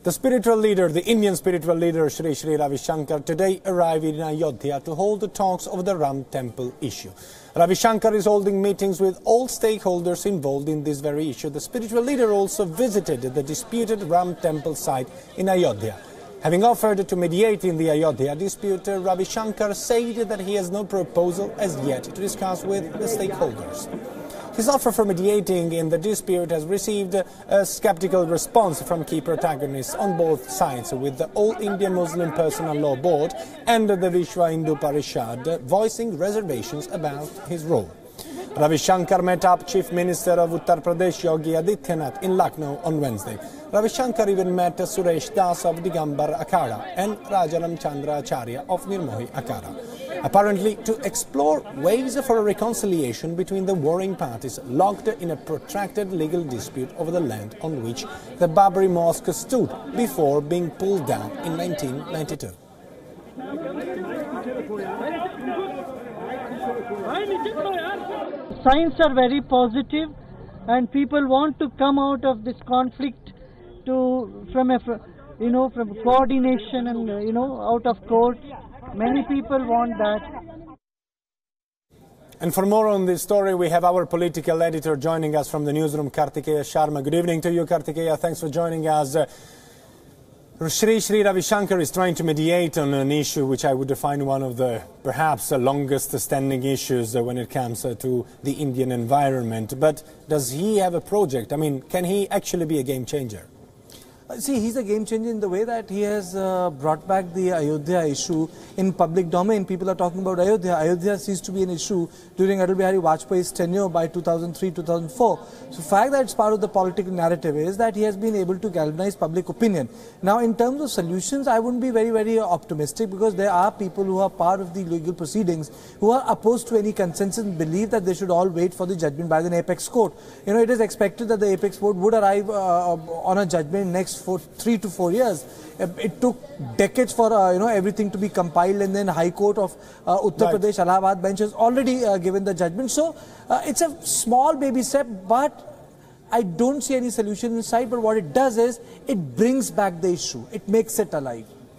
The spiritual leader, the Indian spiritual leader Sri Ravi Shankar today arrived in Ayodhya to hold the talks over the Ram temple issue. Ravi Shankar is holding meetings with all stakeholders involved in this very issue. The spiritual leader also visited the disputed Ram temple site in Ayodhya. Having offered to mediate in the Ayodhya dispute, Ravi Shankar said that he has no proposal as yet to discuss with the stakeholders. His offer for mediating in the dispute has received a skeptical response from key protagonists on both sides, with the All India Muslim Personal Law Board and the Vishwa Hindu Parishad voicing reservations about his role. Ravi Shankar met up Chief Minister of Uttar Pradesh Yogi Adityanath in Lucknow on Wednesday. Ravi Shankar even met Suresh Das of Digambar Akhada and Rajaram Chandra Acharya of Nirmohi Akhada, apparently to explore ways for a reconciliation between the warring parties locked in a protracted legal dispute over the land on which the Babri Mosque stood before being pulled down in 1992. Signs are very positive, and people want to come out of this conflict from coordination and out of court. Many people want that. And for more on this story, we have our political editor joining us from the newsroom, Kartikeya Sharma. Good evening to you, Kartikeya. Thanks for joining us. Sri Ravi Shankar is trying to mediate on an issue which I would define one of the perhaps longest standing issues when it comes to the Indian environment. But does he have a project? I mean, can he actually be a game changer? See, he's a game changer in the way that he has brought back the Ayodhya issue in public domain. People are talking about Ayodhya. Ayodhya ceased to be an issue during Atal Bihari Vajpayee's tenure by 2003-2004. So the fact that it's part of the political narrative is that he has been able to galvanize public opinion. Now, in terms of solutions, I wouldn't be very optimistic, because there are people who are part of the legal proceedings who are opposed to any consensus and believe that they should all wait for the judgment by the apex court. It is expected that the apex court would arrive on a judgment next 3 to 4 years. It took decades for everything to be compiled, and then High Court of Uttar Pradesh, Allahabad bench has already given the judgment. So it's a small baby step, but I don't see any solution in sight. But what it does is it brings back the issue. It makes it alive.